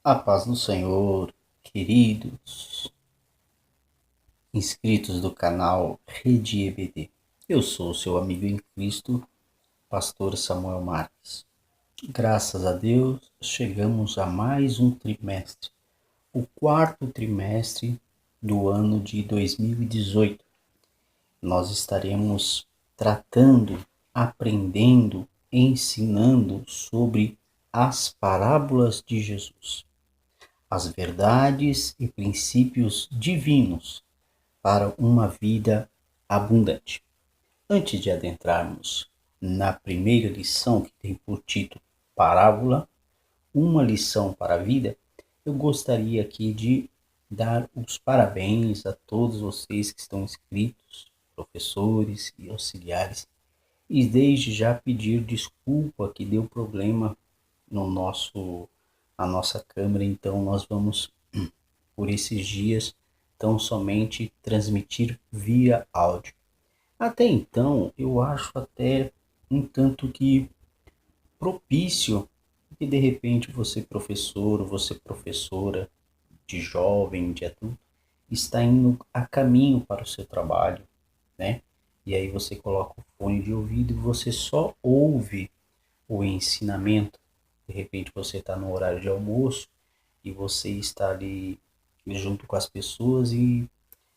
A paz do Senhor, queridos inscritos do canal Rede EBD. Eu sou seu amigo em Cristo, Pastor Samuel Marques. Graças a Deus, chegamos a mais um trimestre, o quarto trimestre do ano de 2018. Nós estaremos tratando, aprendendo, ensinando sobre as parábolas de Jesus, as verdades e princípios divinos para uma vida abundante. Antes de adentrarmos na primeira lição, que tem por título Parábola, uma lição para a vida, eu gostaria aqui de dar os parabéns a todos vocês que estão inscritos, professores e auxiliares, e desde já pedir desculpa que deu problema no na nossa câmera, então nós vamos por esses dias tão somente transmitir via áudio. Até então, eu acho até um tanto que propício que de repente você professor, você professora de jovem, de adulto, está indo a caminho para o seu trabalho, né? E aí você coloca o fone de ouvido e você só ouve o ensinamento. De repente você está no horário de almoço e você está ali junto com as pessoas e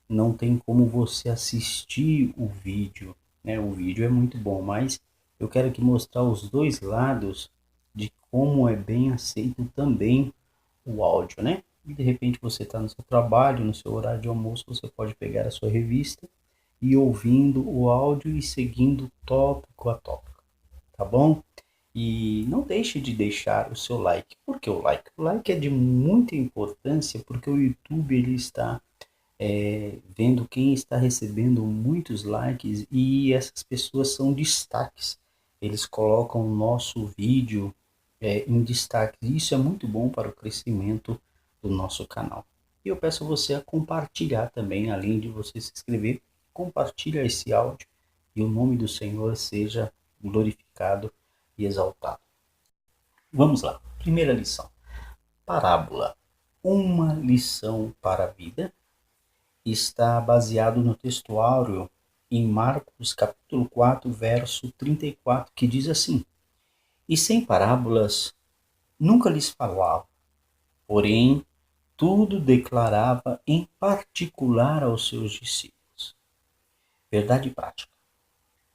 não tem como você assistir o vídeo, né? O vídeo é muito bom, mas eu quero aqui mostrar os dois lados de como é bem aceito também o áudio, né? E de repente você está no seu trabalho, no seu horário de almoço, você pode pegar a sua revista e ouvindo o áudio e seguindo tópico a tópico, tá bom? E não deixe de deixar o seu like. Por que o like? O like é de muita importância porque o YouTube ele está vendo quem está recebendo muitos likes e essas pessoas são destaques. Eles colocam o nosso vídeo em destaque. Isso é muito bom para o crescimento do nosso canal. E eu peço a você a compartilhar também, além de você se inscrever, compartilha esse áudio e o nome do Senhor seja glorificado e exaltado. Vamos lá. Primeira lição. Parábola. Uma lição para a vida está baseado no texto áureo em Marcos capítulo 4, verso 34, que diz assim: E sem parábolas nunca lhes falava, porém tudo declarava em particular aos seus discípulos. Verdade prática.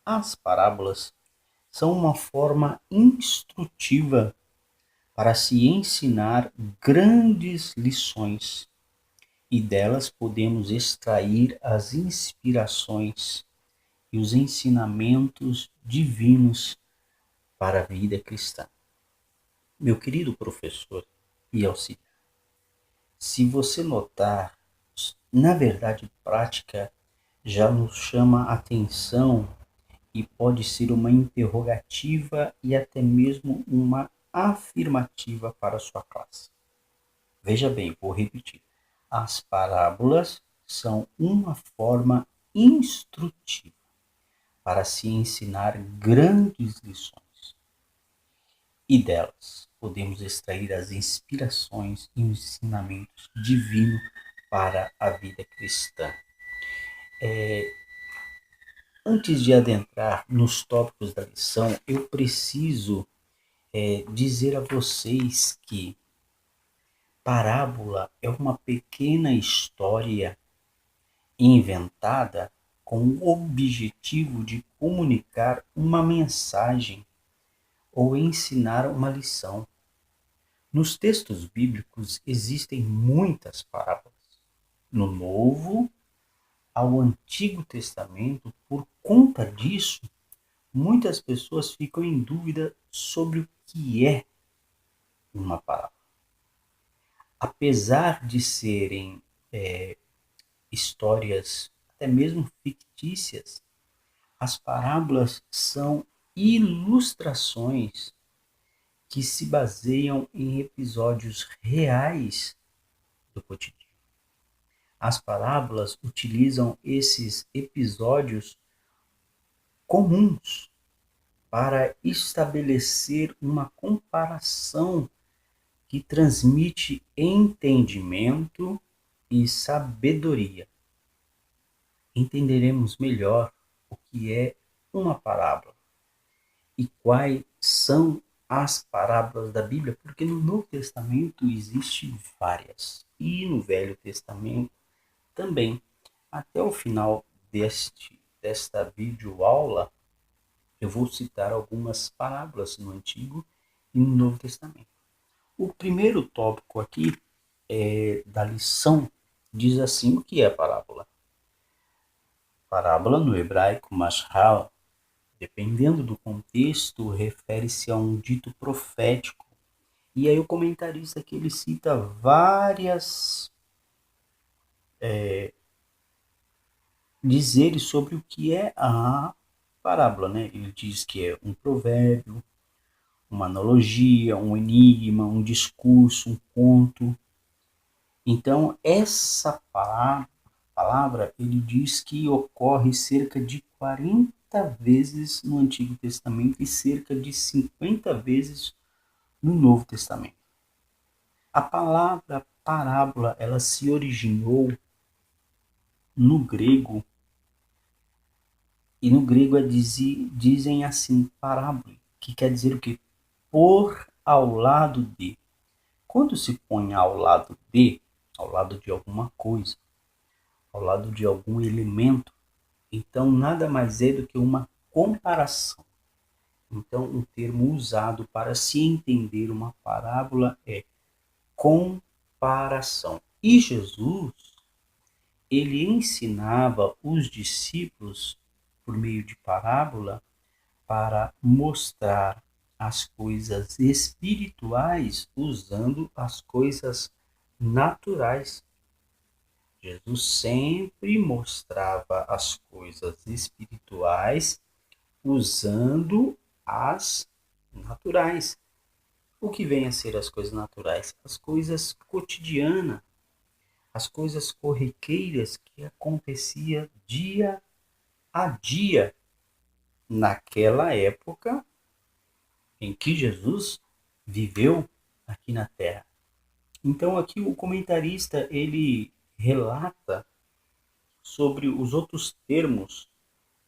As parábolas são uma forma instrutiva para se ensinar grandes lições e delas podemos extrair as inspirações e os ensinamentos divinos para a vida cristã. Meu querido professor e auxiliar, se você notar, na verdade prática já nos chama a atenção e pode ser uma interrogativa e até mesmo uma afirmativa para a sua classe. Veja bem, vou repetir. As parábolas são uma forma instrutiva para se ensinar grandes lições. E delas podemos extrair as inspirações e os ensinamentos divinos para a vida cristã. Antes de adentrar nos tópicos da lição, eu preciso dizer a vocês que parábola é uma pequena história inventada com o objetivo de comunicar uma mensagem ou ensinar uma lição. Nos textos bíblicos existem muitas parábolas. No Novo ao Antigo Testamento, por conta disso, muitas pessoas ficam em dúvida sobre o que é uma parábola. Apesar de serem histórias até mesmo fictícias, as parábolas são ilustrações que se baseiam em episódios reais do cotidiano. As parábolas utilizam esses episódios comuns para estabelecer uma comparação que transmite entendimento e sabedoria. Entenderemos melhor o que é uma parábola e quais são as parábolas da Bíblia, porque no Novo Testamento existem várias e no Velho Testamento também. Até o final desta videoaula, eu vou citar algumas parábolas no Antigo e no Novo Testamento. O primeiro tópico aqui da lição diz assim: o que é parábola? Parábola no hebraico, mashal, dependendo do contexto, refere-se a um dito profético. E aí o comentarista aqui ele cita várias dizeres sobre o que é a parábola, né? Ele diz que é um provérbio, uma analogia, um enigma, um discurso, um conto. Então, essa palavra, ele diz que ocorre cerca de 40 vezes no Antigo Testamento e cerca de 50 vezes no Novo Testamento. A palavra parábola, ela se originou no grego, e no grego dizem assim, parábola, que quer dizer o quê? Por ao lado de. Quando se põe ao lado de alguma coisa, ao lado de algum elemento, então nada mais é do que uma comparação. Então, um termo usado para se entender uma parábola é comparação. E Jesus, ele ensinava os discípulos por meio de parábola para mostrar as coisas espirituais usando as coisas naturais. Jesus sempre mostrava as coisas espirituais usando as naturais. O que vem a ser as coisas naturais? As coisas cotidianas, as coisas corriqueiras que acontecia dia a dia naquela época em que Jesus viveu aqui na Terra. Então aqui o comentarista ele relata sobre os outros termos,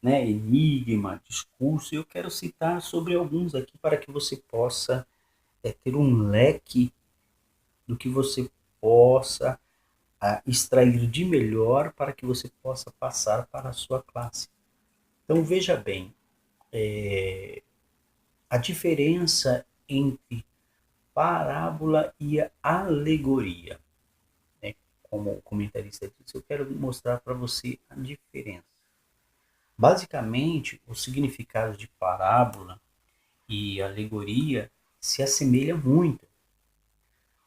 né, enigma, discurso. Eu quero citar sobre alguns aqui para que você possa ter um leque do que você possa extrair de melhor para que você possa passar para a sua classe. Então veja bem, a diferença entre parábola e alegoria. Né? Como o comentarista disse, eu quero mostrar para você a diferença. Basicamente, o significado de parábola e alegoria se assemelha muito.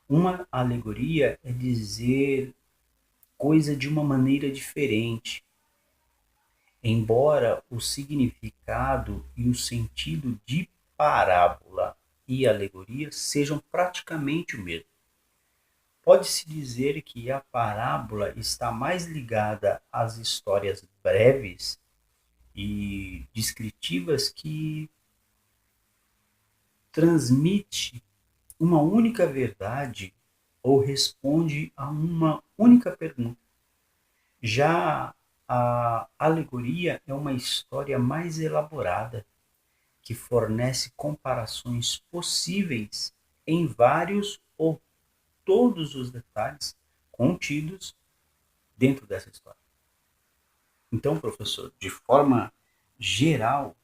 Uma alegoria é dizer coisa de uma maneira diferente, embora o significado e o sentido de parábola e alegoria sejam praticamente o mesmo. Pode-se dizer que a parábola está mais ligada às histórias breves e descritivas que transmite uma única verdade ou responde a uma única pergunta. Já a alegoria é uma história mais elaborada, que fornece comparações possíveis em vários ou todos os detalhes contidos dentro dessa história. Então, professor, de forma geral,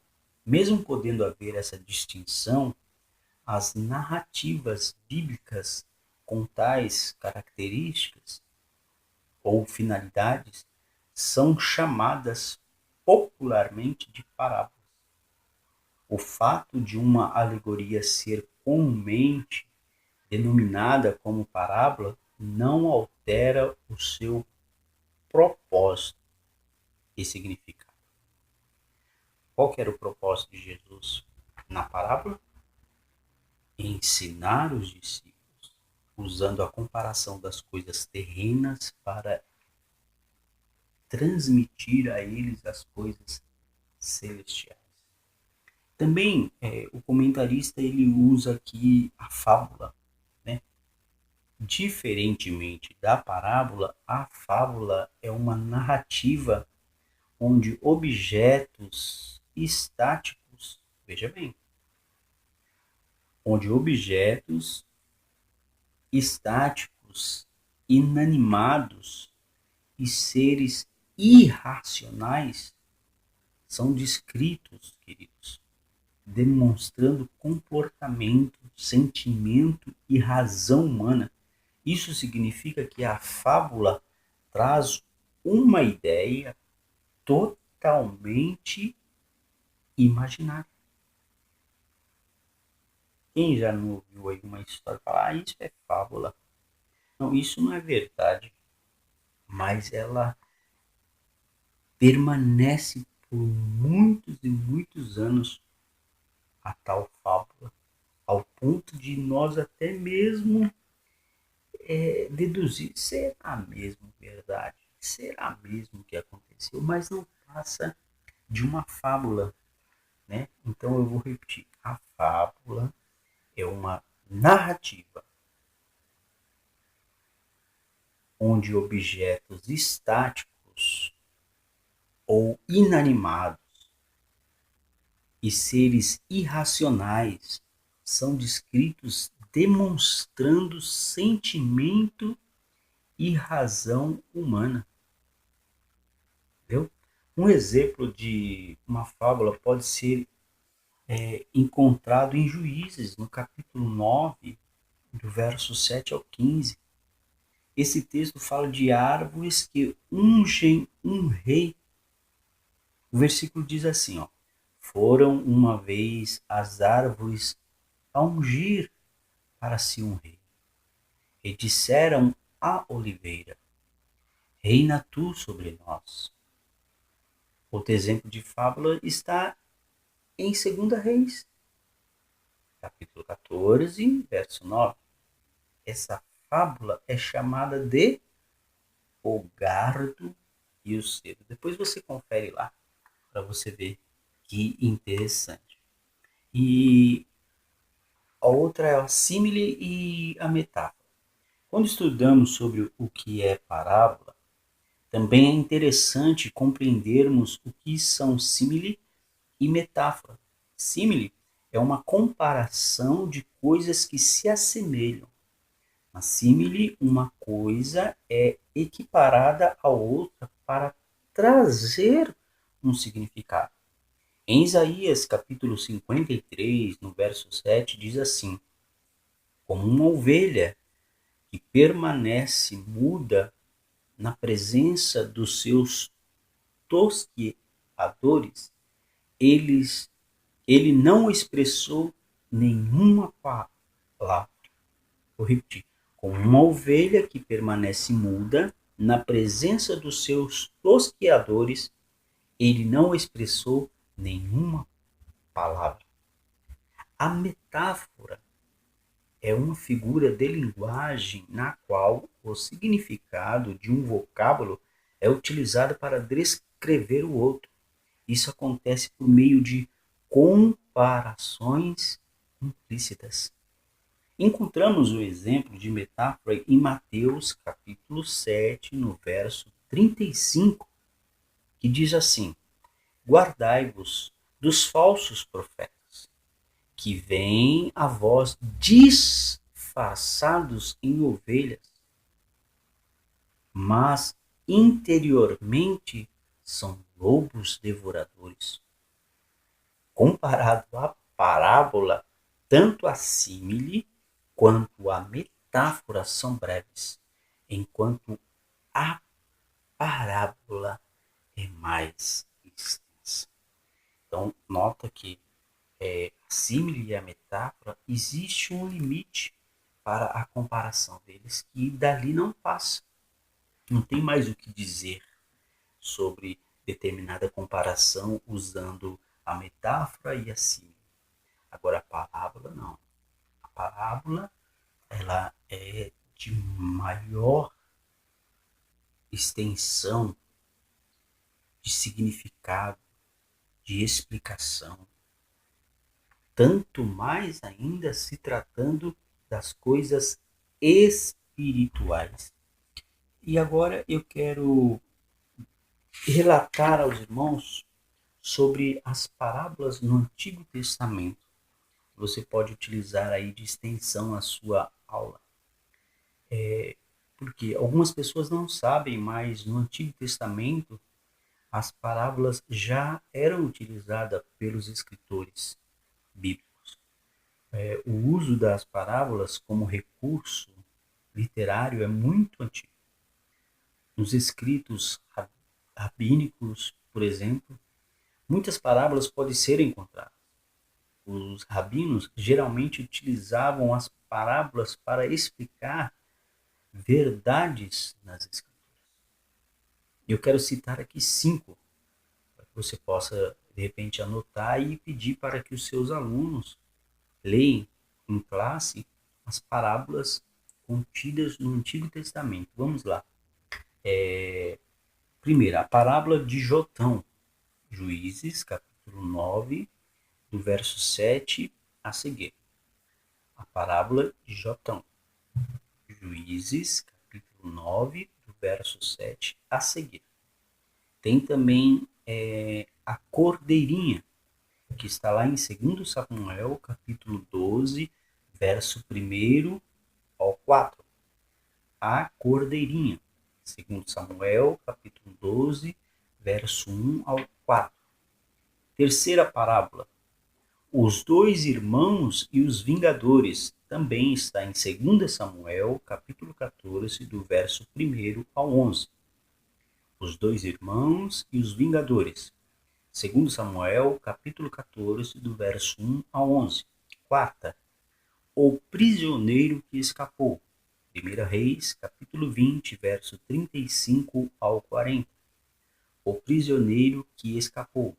mesmo podendo haver essa distinção, as narrativas bíblicas com tais características ou finalidades são chamadas popularmente de parábolas. O fato de uma alegoria ser comumente denominada como parábola não altera o seu propósito e significado. Qual que era o propósito de Jesus na parábola? Ensinar os discípulos, usando a comparação das coisas terrenas para transmitir a eles as coisas celestiais. Também o comentarista ele usa aqui a fábula, né? Diferentemente da parábola, a fábula é uma narrativa onde objetos estáticos, veja bem, onde objetos estáticos, inanimados e seres irracionais são descritos, queridos, demonstrando comportamento, sentimento e razão humana. Isso significa que a fábula traz uma ideia totalmente imaginária. Quem já não ouviu aí uma história falar, isso é fábula? Não, isso não é verdade, mas ela permanece por muitos e muitos anos, a tal fábula, ao ponto de nós até mesmo deduzir, será mesmo verdade? Será mesmo que aconteceu? Mas não passa de uma fábula, né? Então eu vou repetir, a fábula é uma narrativa onde objetos estáticos ou inanimados e seres irracionais são descritos demonstrando sentimento e razão humana. Entendeu? Um exemplo de uma fábula pode ser encontrado em Juízes, no capítulo 9, do verso 7 ao 15. Esse texto fala de árvores que ungem um rei. O versículo diz assim, ó: foram uma vez as árvores a ungir para si um rei. E disseram à oliveira: reina tu sobre nós. Outro exemplo de fábula está em 2 Reis, capítulo 14, verso 9. Essa fábula é chamada de O Gardo e o Cedo. Depois você confere lá para você ver que interessante. E a outra é a símile e a metáfora. Quando estudamos sobre o que é parábola, também é interessante compreendermos o que são símile e metáfora. Símile é uma comparação de coisas que se assemelham. Na símile, uma coisa é equiparada à outra para trazer um significado. Em Isaías capítulo 53, no verso 7, diz assim: como uma ovelha que permanece muda na presença dos seus tosquiadores, eles, ele não expressou nenhuma palavra. Vou repetir. Como uma ovelha que permanece muda na presença dos seus tosquiadores, ele não expressou nenhuma palavra. A metáfora é uma figura de linguagem na qual o significado de um vocábulo é utilizado para descrever o outro. Isso acontece por meio de comparações implícitas. Encontramos o exemplo de metáfora em Mateus capítulo 7, no verso 35, que diz assim: guardai-vos dos falsos profetas, que vêm a vós disfarçados em ovelhas, mas interiormente são lobos devoradores. Comparado à parábola, tanto a símile quanto a metáfora são breves, enquanto a parábola é mais extensa. Então, nota que a símile e a metáfora, existe um limite para a comparação deles, que dali não passa. Não tem mais o que dizer sobre determinada comparação usando a metáfora e a símile. Agora, a parábola não. A parábola, ela é de maior extensão de significado, de explicação, tanto mais ainda se tratando das coisas espirituais. espirituais. E agora eu quero relatar aos irmãos sobre as parábolas no Antigo Testamento. Você pode utilizar aí de extensão a sua aula. Porque algumas pessoas não sabem, mas no Antigo Testamento as parábolas já eram utilizadas pelos escritores bíblicos. O uso das parábolas como recurso literário é muito antigo. Nos escritos rabínicos, por exemplo, muitas parábolas podem ser encontradas. Os rabinos geralmente utilizavam as parábolas para explicar verdades nas escrituras. Eu quero citar aqui 5, para que você possa, de repente, anotar e pedir para que os seus alunos leiam em classe as parábolas contidas no Antigo Testamento. Vamos lá. Primeiro, a parábola de Jotão, Juízes, capítulo 9, do verso 7 a seguir. A parábola de Jotão, Juízes, capítulo 9, do verso 7 a seguir. Tem também a cordeirinha, que está lá em 2 Samuel, capítulo 12, verso 1 ao 4. A cordeirinha, 2 Samuel, capítulo 12, verso 1 ao 4. Terceira parábola, os dois irmãos e os vingadores, também está em 2 Samuel, capítulo 14, do verso 1 ao 11. Os dois irmãos e os vingadores, 2 Samuel, capítulo 14, do verso 1 ao 11. Quarta, o prisioneiro que escapou, 1 Reis, capítulo 20, verso 35 ao 40. O prisioneiro que escapou,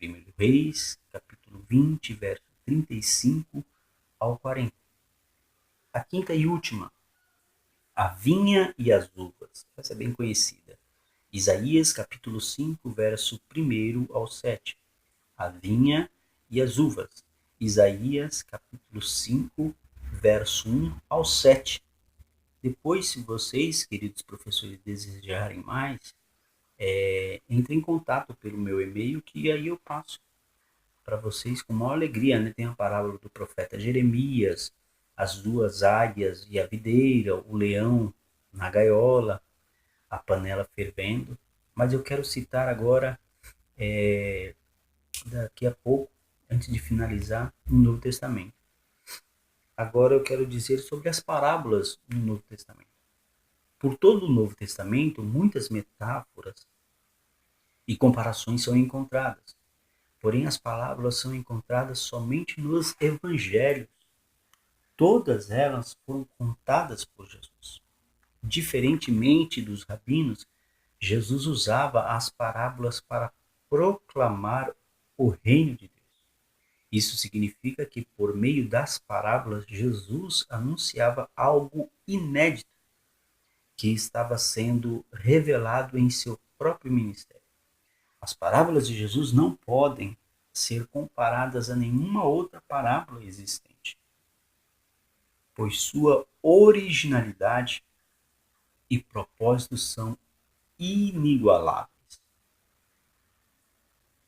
1 Reis, capítulo 20, verso 35 ao 40. A quinta e última, a vinha e as uvas. Essa é bem conhecida. Isaías, capítulo 5, verso 1 ao 7. A vinha e as uvas. Isaías, capítulo 5, verso 1 ao 7. Depois, se vocês, queridos professores, desejarem mais, entre em contato pelo meu e-mail, que aí eu passo para vocês com maior alegria. Né? Tem a parábola do profeta Jeremias, as duas águias e a videira, o leão na gaiola, a panela fervendo. Mas eu quero citar agora, daqui a pouco, antes de finalizar, no Novo Testamento. Agora eu quero dizer sobre as parábolas no Novo Testamento. Por todo o Novo Testamento, muitas metáforas e comparações são encontradas. Porém, as parábolas são encontradas somente nos evangelhos. Todas elas foram contadas por Jesus. Diferentemente dos rabinos, Jesus usava as parábolas para proclamar o reino de Deus. Isso significa que, por meio das parábolas, Jesus anunciava algo inédito que estava sendo revelado em seu próprio ministério. As parábolas de Jesus não podem ser comparadas a nenhuma outra parábola existente, pois sua originalidade e propósitos são inigualáveis.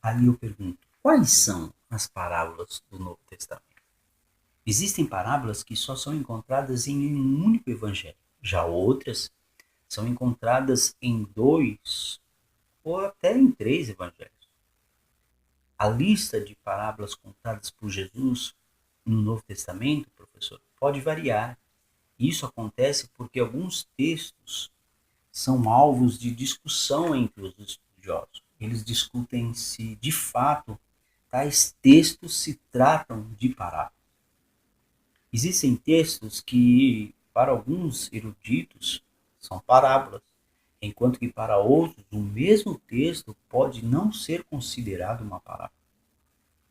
Aí eu pergunto, quais são as parábolas do Novo Testamento? Existem parábolas que só são encontradas em um único evangelho. Já outras são encontradas em 2 ou até em 3 evangelhos. A lista de parábolas contadas por Jesus no Novo Testamento, professor, pode variar. Isso acontece porque alguns textos são alvos de discussão entre os estudiosos. Eles discutem se, de fato, tais textos se tratam de parábolas. Existem textos que, para alguns eruditos, são parábolas, enquanto que para outros o mesmo texto pode não ser considerado uma parábola.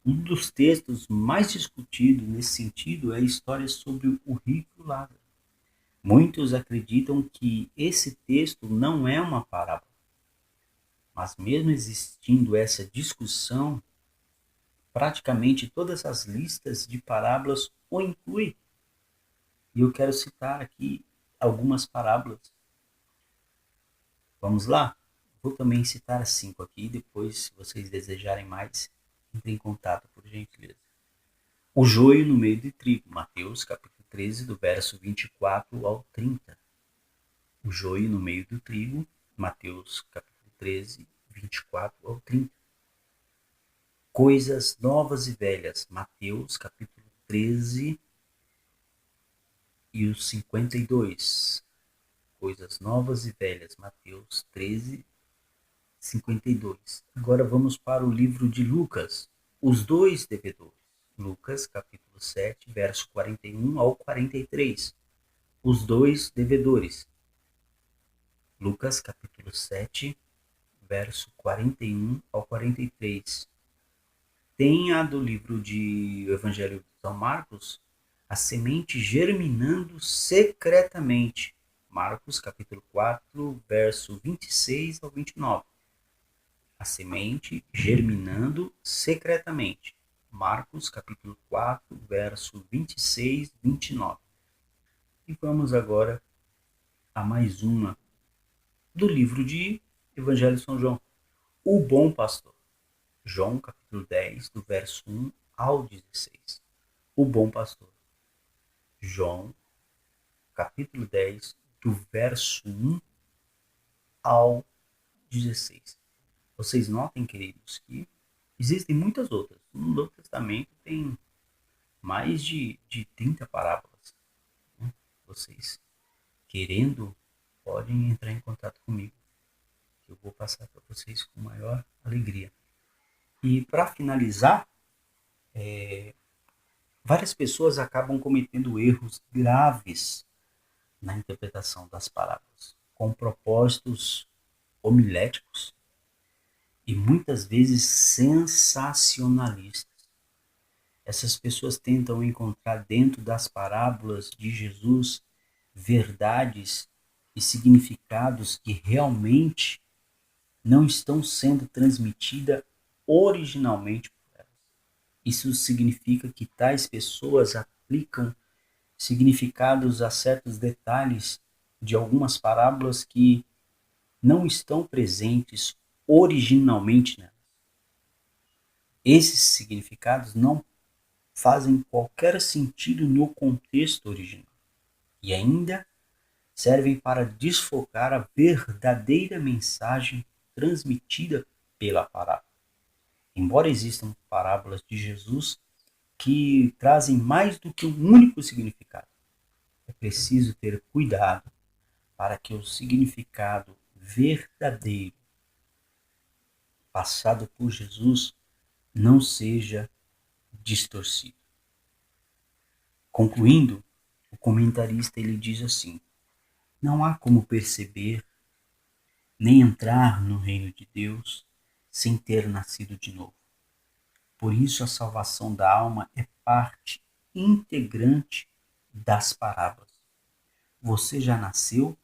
Um dos textos mais discutidos nesse sentido é a história sobre o rico e o Lázaro. Muitos acreditam que esse texto não é uma parábola, mas mesmo existindo essa discussão, praticamente todas as listas de parábolas o incluem. E eu quero citar aqui algumas parábolas. Vamos lá? Vou também citar 5 aqui, depois, se vocês desejarem mais, entrem em contato, por gentileza. O joio no meio de trigo, Mateus capítulo 13, do verso 24 ao 30. O joio no meio do trigo, Mateus capítulo 13, 24 ao 30. Coisas novas e velhas, Mateus capítulo 13 e os 52. Coisas novas e velhas, Mateus 13, 52. Agora vamos para o livro de Lucas, os dois devedores. Lucas capítulo 7, verso 41 ao 43. Os dois devedores. Lucas capítulo 7, verso 41 ao 43. Tem a do livro de o Evangelho de São Marcos, a semente germinando secretamente. Marcos capítulo 4, verso 26 ao 29. A semente germinando secretamente. Marcos capítulo 4, verso 26 e 29. E vamos agora a mais uma do livro de Evangelho de São João. O bom pastor. João capítulo 10, do verso 1 ao 16. O bom pastor. João capítulo 10, do verso 1 ao 16. Vocês notem, queridos, que existem muitas outras. No Novo Testamento tem mais de 30 parábolas. Né? Vocês, querendo, podem entrar em contato comigo, que eu vou passar para vocês com maior alegria. E para finalizar, várias pessoas acabam cometendo erros graves na interpretação das parábolas, com propósitos homiléticos e muitas vezes sensacionalistas. Essas pessoas tentam encontrar dentro das parábolas de Jesus verdades e significados que realmente não estão sendo transmitidas originalmente por elas. Isso significa que tais pessoas aplicam significados a certos detalhes de algumas parábolas que não estão presentes originalmente nelas. Esses significados não fazem qualquer sentido no contexto original e ainda servem para desfocar a verdadeira mensagem transmitida pela parábola. Embora existam parábolas de Jesus que trazem mais do que um único significado, é preciso ter cuidado para que o significado verdadeiro passado por Jesus não seja distorcido. Concluindo, o comentarista ele diz assim: não há como perceber nem entrar no reino de Deus sem ter nascido de novo. Por isso a salvação da alma é parte integrante das parábolas. Você já nasceu?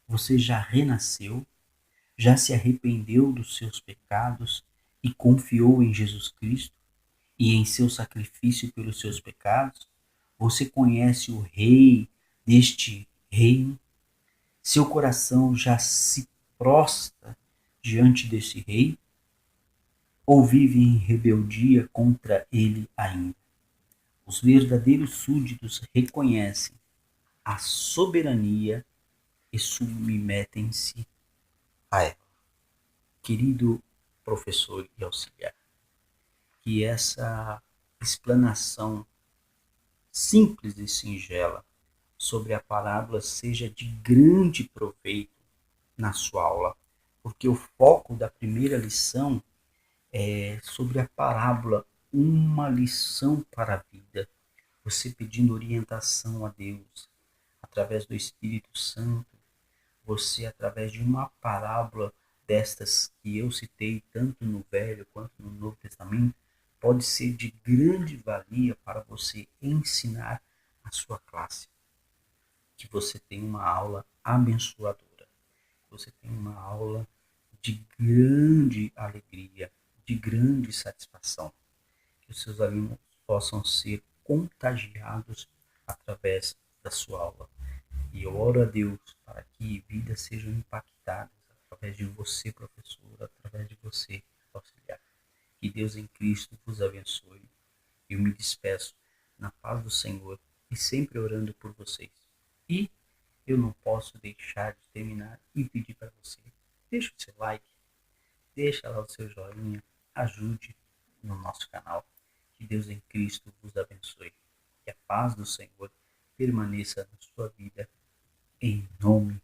Você já renasceu? Já se arrependeu dos seus pecados e confiou em Jesus Cristo e em seu sacrifício pelos seus pecados? Você conhece o Rei deste reino? Seu coração já se prostra diante desse Rei? Ou vive em rebeldia contra ele ainda? Os verdadeiros súditos reconhecem a soberania e submetem-se a ela. Querido professor e auxiliar, que essa explanação simples e singela sobre a parábola seja de grande proveito na sua aula, porque o foco da primeira lição é sobre a parábola, uma lição para a vida. Você pedindo orientação a Deus através do Espírito Santo, você através de uma parábola destas que eu citei tanto no Velho quanto no Novo Testamento, pode ser de grande valia para você ensinar a sua classe. Que você tenha uma aula abençoadora, que você tenha uma aula de grande alegria, de grande satisfação, que os seus alunos possam ser contagiados através da sua aula. E eu oro a Deus para que vidas sejam impactadas através de você, professor, através de você, auxiliar. Que Deus em Cristo vos abençoe. Eu me despeço na paz do Senhor e sempre orando por vocês. E eu não posso deixar de terminar e pedir para você, deixa o seu like, deixa lá o seu joinha, ajude no nosso canal. Que Deus em Cristo vos abençoe. Que a paz do Senhor permaneça na sua vida, em nome